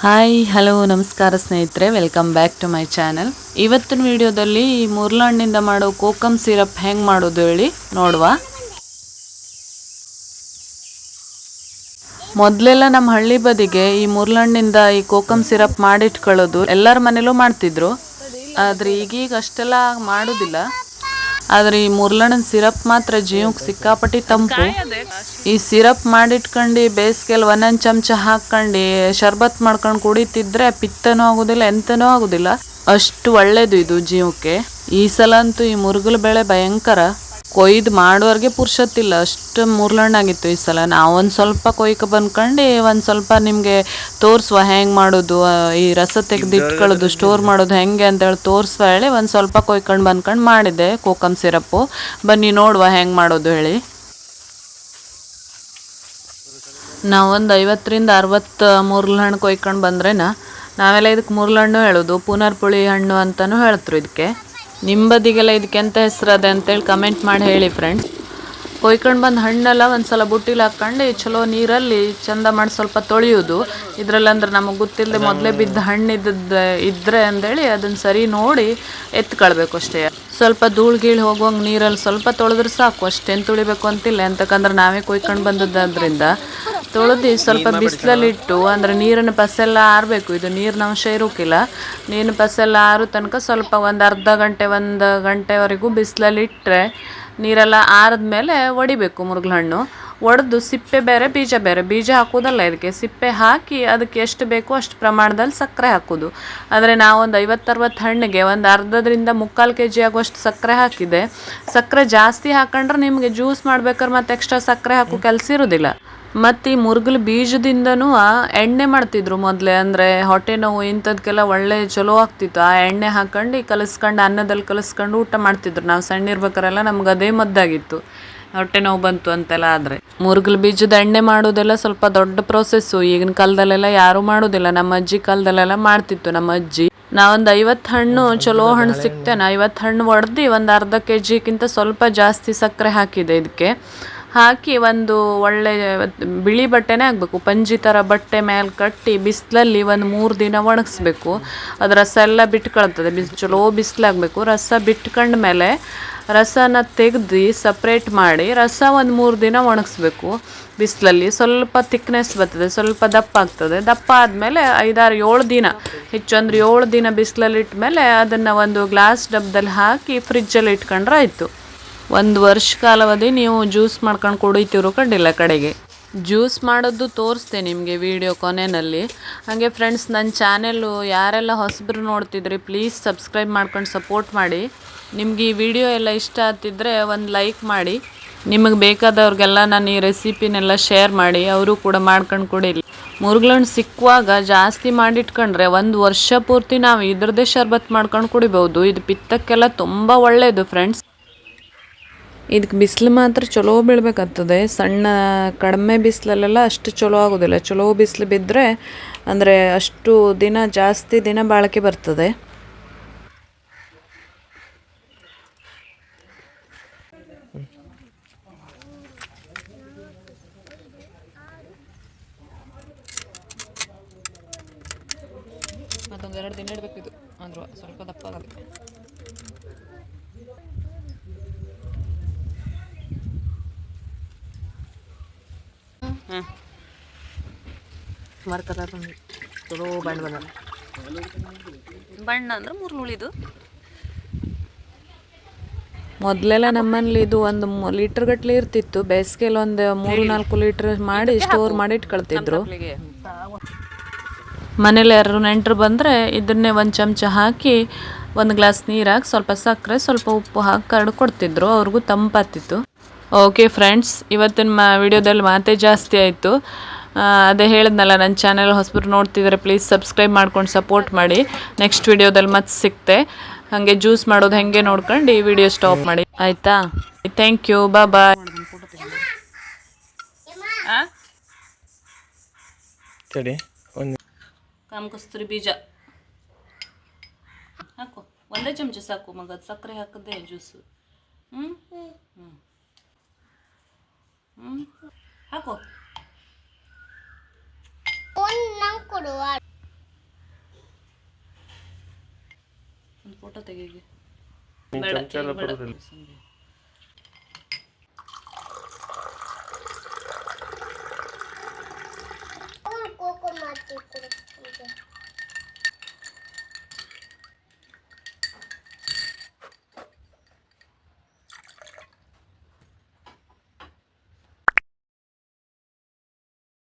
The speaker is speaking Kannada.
ಹಾಯ್ ಹಲೋ ನಮಸ್ಕಾರ ಸ್ನೇಹಿತರೆ, welcome back to my channel. ಇವತ್ತಿನ ವಿಡಿಯೋದಲ್ಲಿ ಮುರ್ಲಹಣ್ಣಿಂದ ಮಾಡೋ ಕೋಕಮ್ ಸಿರಪ್ ಹೆಂಗೆ ಮಾಡೋದು ಹೇಳಿ ನೋಡುವ. ಮೊದಲೆಲ್ಲ ನಮ್ಮ ಹಳ್ಳಿ ಬದಿಗೆ ಈ ಮುರ್ಲಹಣ್ಣಿಂದ ಈ ಕೋಕಮ್ ಸಿರಪ್ ಮಾಡಿಟ್ಕೊಳ್ಳೋದು ಎಲ್ಲರ ಮನೇಲೂ ಮಾಡ್ತಿದ್ರು. ಆದರೆ ಈಗೀಗ ಅಷ್ಟೆಲ್ಲ ಮಾಡೋದಿಲ್ಲ. ಆದರೆ ಈ ಮುರ್ಲಹಣ್ಣಿನ ಸಿರಪ್ ಮಾತ್ರ ಜೀವಕ್ಕೆ ಸಿಕ್ಕಾಪಟ್ಟಿ ತಂಪು. ಈ ಸಿರಪ್ ಮಾಡಿಟ್ಕೊಂಡು ಬೇಸಿಗೆಯಲ್ಲಿ ಒಂದೊಂದು ಚಮಚ ಹಾಕ್ಕೊಂಡು ಶರ್ಬತ್ ಮಾಡ್ಕೊಂಡು ಕುಡಿತಿದ್ರೆ ಪಿತ್ತನೂ ಆಗೋದಿಲ್ಲ, ಎಂತನೂ ಆಗೋದಿಲ್ಲ. ಅಷ್ಟು ಒಳ್ಳೇದು ಇದು ಜೀವಕ್ಕೆ. ಈ ಸಲ ಅಂತೂ ಈ ಮುರುಗಲ ಬೆಳೆ ಭಯಂಕರ. ಕೊಯ್ದು ಮಾಡೋರ್ಗೆ ಪುರ್ಸೊತ್ತಿಲ್ಲ, ಅಷ್ಟು ಮುರ್ಲಹಣ್ಣಾಗಿತ್ತು ಈ ಸಲ. ನಾವೊಂದು ಸ್ವಲ್ಪ ಕೊಯ್ಕ ಬಂದ್ಕೊಂಡು ಒಂದು ಸ್ವಲ್ಪ ನಿಮಗೆ ತೋರಿಸುವ ಹೆಂಗೆ ಮಾಡೋದು, ಈ ರಸ ತೆಗೆದು ಇಟ್ಕೊಳ್ಳೋದು, ಸ್ಟೋರ್ ಮಾಡೋದು ಹೆಂಗೆ ಅಂತೇಳಿ ತೋರಿಸುವ ಹೇಳಿ ಒಂದು ಸ್ವಲ್ಪ ಕೊಯ್ಕೊಂಡು ಬಂದ್ಕೊಂಡು ಮಾಡಿದೆ ಕೋಕಮ್ ಸಿರಪ್ಪು. ಬನ್ನಿ ನೋಡುವ ಹೆಂಗೆ ಮಾಡೋದು ಹೇಳಿ. ನಾವೊಂದು 50ರಿಂದ 60 ಮುರ್ಲಹಣ್ಣು ಕೊಯ್ಕೊಂಡು ಬಂದ್ರೇನ. ನಾವೆಲ್ಲ ಇದಕ್ಕೆ ಮುರ್ಲಹಣ್ಣು ಹೇಳೋದು, ಪುನರ್ಪುಳಿ ಹಣ್ಣು ಅಂತಲೂ ಹೇಳ್ತರು ಇದಕ್ಕೆ. ನಿಮ್ಮ ಬದಿಗೆಲ್ಲ ಇದಕ್ಕೆ ಎಂಥ ಹೆಸರದೆ ಅಂತೇಳಿ ಕಮೆಂಟ್ ಮಾಡಿ ಹೇಳಿ ಫ್ರೆಂಡ್ಸ್. ಕೊಯ್ಕೊಂಡು ಬಂದು ಹಣ್ಣೆಲ್ಲ ಒಂದು ಸಲ ಬುಟ್ಟಿಲಿ ಹಾಕ್ಕೊಂಡು ಚಲೋ ನೀರಲ್ಲಿ ಚಂದ ಮಾಡಿ ಸ್ವಲ್ಪ ತೊಳೆಯೋದು. ಇದರಲ್ಲಿ ಅಂದ್ರೆ ನಮಗೆ ಗೊತ್ತಿಲ್ಲದೆ ಮೊದಲೇ ಬಿದ್ದ ಹಣ್ಣು ಇದ್ದರೆ ಅಂದೇಳಿ ಅದನ್ನು ಸರಿ ನೋಡಿ ಎತ್ಕೊಳ್ಬೇಕು ಅಷ್ಟೇ. ಸ್ವಲ್ಪ ಧೂಳು ಗೀಳು ಹೋಗುವಂಗೆ ನೀರಲ್ಲಿ ಸ್ವಲ್ಪ ತೊಳೆದ್ರೆ ಸಾಕು, ಅಷ್ಟೇನು ತುಳಿಬೇಕು ಅಂತಿಲ್ಲ. ಎಂತಕ್ಕಂದ್ರೆ ನಾವೇ ಕೊಯ್ಕೊಂಡು ಬಂದದ್ದಾದ್ರಿಂದ ತೊಳೆದು ಸ್ವಲ್ಪ ಬಿಸಿಲಲ್ಲಿಟ್ಟು, ಅಂದರೆ ನೀರಿನ ಪಸೆಲ್ಲ ಆರಬೇಕು. ಇದು ನೀರಿನ ಅಂಶ ಇರೋಕ್ಕಿಲ್ಲ. ನೀರಿನ ಪಸೆಲ್ಲ ಆರೋ ತನಕ ಸ್ವಲ್ಪ ಒಂದು ಅರ್ಧ ಗಂಟೆ 1 ಗಂಟೆವರೆಗೂ ಬಿಸಿಲಲ್ಲಿಟ್ಟರೆ ನೀರೆಲ್ಲ ಆರಿದ್ಮೇಲೆ ಒಡಿಬೇಕು ಮುರುಗಲಹಣ್ಣು. ಒಡೆದು ಸಿಪ್ಪೆ ಬೇರೆ ಬೀಜ ಬೇರೆ. ಬೀಜ ಹಾಕೋದಲ್ಲ ಇದಕ್ಕೆ, ಸಿಪ್ಪೆ ಹಾಕಿ ಅದಕ್ಕೆ ಎಷ್ಟು ಬೇಕೋ ಅಷ್ಟು ಪ್ರಮಾಣದಲ್ಲಿ ಸಕ್ಕರೆ ಹಾಕೋದು. ಆದರೆ ನಾವೊಂದು 50-60 ಹಣ್ಣಿಗೆ ಒಂದು ಅರ್ಧದಿಂದ 3/4 kg ಆಗುವಷ್ಟು ಸಕ್ಕರೆ ಹಾಕಿದೆ. ಸಕ್ಕರೆ ಜಾಸ್ತಿ ಹಾಕೊಂಡ್ರೆ ನಿಮಗೆ ಜ್ಯೂಸ್ ಮಾಡ್ಬೇಕಾದ್ರೆ ಮತ್ತೆ ಎಕ್ಸ್ಟ್ರಾ ಸಕ್ಕರೆ ಹಾಕೋ ಕೆಲಸ ಇರೋದಿಲ್ಲ. ಮತ್ತು ಈ ಮುರುಗಲ ಬೀಜದಿಂದನೂ ಎಣ್ಣೆ ಮಾಡ್ತಿದ್ರು ಮೊದಲೇ. ಅಂದರೆ ಹೊಟ್ಟೆ ನೋವು ಇಂಥದಕ್ಕೆಲ್ಲ ಒಳ್ಳೆ ಚಲೋ ಆಗ್ತಿತ್ತು. ಆ ಎಣ್ಣೆ ಹಾಕೊಂಡು ಕಲಿಸ್ಕೊಂಡು ಅನ್ನದಲ್ಲಿ ಕಲಿಸ್ಕೊಂಡು ಊಟ ಮಾಡ್ತಿದ್ರು. ನಾವು ಸಣ್ಣ ಇರ್ಬೇಕಾರೆಲ್ಲ ನಮ್ಗೆ ಅದೇ ಮದ್ದಾಗಿತ್ತು, ಹೊಟ್ಟೆ ನೋವು ಬಂತು ಅಂತೆಲ್ಲ. ಆದರೆ ಮುರುಗಲ ಬೀಜದ ಎಣ್ಣೆ ಮಾಡೋದೆಲ್ಲ ಸ್ವಲ್ಪ ದೊಡ್ಡ ಪ್ರೋಸೆಸ್ಸು. ಈಗಿನ ಕಾಲದಲ್ಲೆಲ್ಲ ಯಾರೂ ಮಾಡೋದಿಲ್ಲ. ನಮ್ಮ ಅಜ್ಜಿ ಕಾಲದಲ್ಲೆಲ್ಲ ಮಾಡ್ತಿತ್ತು ನಮ್ಮ ಅಜ್ಜಿ. ನಾವೊಂದು 50 ಹಣ್ಣು ಚಲೋ ಹಣ್ಣು ಸಿಗ್ತೇನೆ, 50 ಹಣ್ಣು ಒಡೆದು ಒಂದು ಅರ್ಧ kgಕ್ಕಿಂತ ಸ್ವಲ್ಪ ಜಾಸ್ತಿ ಸಕ್ಕರೆ ಹಾಕಿದೆ ಇದಕ್ಕೆ. ಹಾಕಿ ಒಂದು ಒಳ್ಳೆ ಬಿಳಿ ಬಟ್ಟೆನೇ ಆಗಬೇಕು, ಪಂಜಿ ಥರ ಬಟ್ಟೆ ಮೇಲೆ ಕಟ್ಟಿ ಬಿಸಿಲಲ್ಲಿ ಒಂದು 3 ದಿನ ಒಣಗಿಸ್ಬೇಕು. ಅದು ರಸ ಎಲ್ಲ ಬಿಟ್ಕೊಳ್ತದೆ. ಚಲೋ ಬಿಸಿಲಾಗಬೇಕು. ರಸ ಬಿಟ್ಕೊಂಡ ಮೇಲೆ ರಸನ ತೆಗೆದು ಸಪ್ರೇಟ್ ಮಾಡಿ ರಸ ಒಂದು 3 ದಿನ ಒಣಗಿಸ್ಬೇಕು ಬಿಸಿಲಲ್ಲಿ. ಸ್ವಲ್ಪ ತಿಕ್ನೆಸ್ ಬರ್ತದೆ, ಸ್ವಲ್ಪ ದಪ್ಪ ಆಗ್ತದೆ. ದಪ್ಪ ಆದಮೇಲೆ 5-6-7 ದಿನ, ಹೆಚ್ಚು ಅಂದರೆ 7 ದಿನ ಬಿಸಿಲಲ್ಲಿ ಇಟ್ಮೇಲೆ ಅದನ್ನು ಒಂದು ಗ್ಲಾಸ್ ಡಬ್ಬದಲ್ಲಿ ಹಾಕಿ ಫ್ರಿಜ್ಜಲ್ಲಿ ಇಟ್ಕೊಂಡ್ರೆ ಆಯಿತು. 1 ವರ್ಷ ಕಾಲಾವಧಿ ನೀವು ಜ್ಯೂಸ್ ಮಾಡ್ಕೊಂಡು ಕುಡಿತೀರೋ ಕಂಡಿಲ್ಲ ಕಡೆಗೆ. ಜ್ಯೂಸ್ ಮಾಡೋದು ತೋರಿಸ್ತೆ ನಿಮಗೆ ವಿಡಿಯೋ ಕೊನೆಯಲ್ಲಿ. ಹಾಗೆ ಫ್ರೆಂಡ್ಸ್, ನನ್ನ ಚಾನೆಲ್ಲು ಯಾರೆಲ್ಲ ಹೊಸಬ್ರು ನೋಡ್ತಿದ್ರಿ ಪ್ಲೀಸ್ ಸಬ್ಸ್ಕ್ರೈಬ್ ಮಾಡ್ಕೊಂಡು ಸಪೋರ್ಟ್ ಮಾಡಿ. ನಿಮ್ಗೆ ಈ ವಿಡಿಯೋ ಎಲ್ಲ ಇಷ್ಟ ಆಗ್ತಿದ್ರೆ ಒಂದು ಲೈಕ್ ಮಾಡಿ. ನಿಮಗೆ ಬೇಕಾದವ್ರಿಗೆಲ್ಲ ನಾನು ಈ ರೆಸಿಪಿನೆಲ್ಲ ಶೇರ್ ಮಾಡಿ, ಅವರು ಕೂಡ ಮಾಡ್ಕೊಂಡು ಕುಡೀಲಿ. ಮುರುಗಲಹಣ್ಣು ಸಿಕ್ಕುವಾಗ ಜಾಸ್ತಿ ಮಾಡಿಟ್ಕೊಂಡ್ರೆ 1 ವರ್ಷ ಪೂರ್ತಿ ನಾವು ಇದ್ರದ್ದೇ ಶರ್ಬತ್ ಮಾಡ್ಕೊಂಡು ಕುಡಿಬೋದು. ಇದು ಪಿತ್ತಕ್ಕೆಲ್ಲ ತುಂಬ ಒಳ್ಳೆಯದು ಫ್ರೆಂಡ್ಸ್. ಇದಕ್ಕೆ ಬಿಸಿಲು ಮಾತ್ರ ಚಲೋ ಬೀಳ್ಬೇಕಾಗ್ತದೆ. ಕಡಿಮೆ ಬಿಸಿಲಲ್ಲೆಲ್ಲ ಅಷ್ಟು ಚಲೋ ಆಗೋದಿಲ್ಲ. ಚಲೋ ಬಿಸಿಲು ಬಿದ್ದರೆ ಅಂದರೆ ಅಷ್ಟು ದಿನ ಜಾಸ್ತಿ ದಿನ ಬಾಳಿಕೆ ಬರ್ತದೆ. ಮತ್ತೊಂದು 2 ದಿನ ಇಡಬೇಕು ಇದು, ಅಂದ್ರು ಸ್ವಲ್ಪ ದಪ್ಪ ಆಗುತ್ತೆ. ಸುಮಾರು ಕಲರ್ ಬಂದು ಚಲೋ ಬಣ್ಣ ಅಂದ್ರೆ ಮುರುಳುಳಿದು. ಮೊದಲೆಲ್ಲ ನಮ್ಮಲ್ಲಿ ಇದು 1 ಲೀಟರ್ ಗಟ್ಟಲೆ ಇರ್ತಿತ್ತು. ಬೇಸಿಗೆಯಲ್ಲಿ ಒಂದು 3-4 ಲೀಟ್ರ್ ಮಾಡಿ ಸ್ಟೋರ್ ಮಾಡಿ ಇಟ್ಕೊಳ್ತಿದ್ರು. ಮನೇಲಿ ಯಾರು ನೆಂಟರು ಬಂದರೆ ಇದನ್ನೇ 1 ಚಮಚ ಹಾಕಿ 1 ಗ್ಲಾಸ್ ನೀರು ಹಾಕಿ ಸ್ವಲ್ಪ ಸಕ್ಕರೆ ಸ್ವಲ್ಪ ಉಪ್ಪು ಹಾಕಿ ಕರಡು ಕೊಡ್ತಿದ್ರು. ಅವ್ರಿಗೂ ತಂಪಾಗ್ತಿತ್ತು. ಓಕೆ ಫ್ರೆಂಡ್ಸ್, ಇವತ್ತಿನ ವಿಡಿಯೋದಲ್ಲಿ ಮಾತೇ ಜಾಸ್ತಿ ಆಯಿತು. ಅದೇ ಹೇಳಿದ್ನಲ್ಲ, ನನ್ನ ಚಾನೆಲ್ ಹೊಸಬ್ರು ನೋಡ್ತಿದ್ದಾರೆ ಪ್ಲೀಸ್ ಸಬ್ಸ್ಕ್ರೈಬ್ ಮಾಡ್ಕೊಂಡು ಸಪೋರ್ಟ್ ಮಾಡಿ. ನೆಕ್ಸ್ಟ್ ವಿಡಿಯೋದಲ್ಲಿ ಮತ್ತೆ ಸಿಗ್ತೆ. ಹಾಗೆ ಜ್ಯೂಸ್ ಮಾಡೋದು ಹೆಂಗೆ ನೋಡ್ಕೊಂಡು ಈ ವಿಡಿಯೋ ಸ್ಟಾಪ್ ಮಾಡಿ ಆಯಿತಾ. ಥ್ಯಾಂಕ್ ಯು, ಬಾಯ್. ಕಾಮಕಸ್ತೂರಿ ಬೀಜ ಹಾಕು, 1 ಚಮಚ ಸಾಕು ಮಗ. ಸಕ್ಕರೆ ಹಾಕದೆ ಜ್ಯೂಸು. ಹಾಕು. ಫೋಟೋ ತೆಗೀಗಿ. ಚಮಚ ಎಲ್ಲ ಬರೋದಿಲ್ಲ.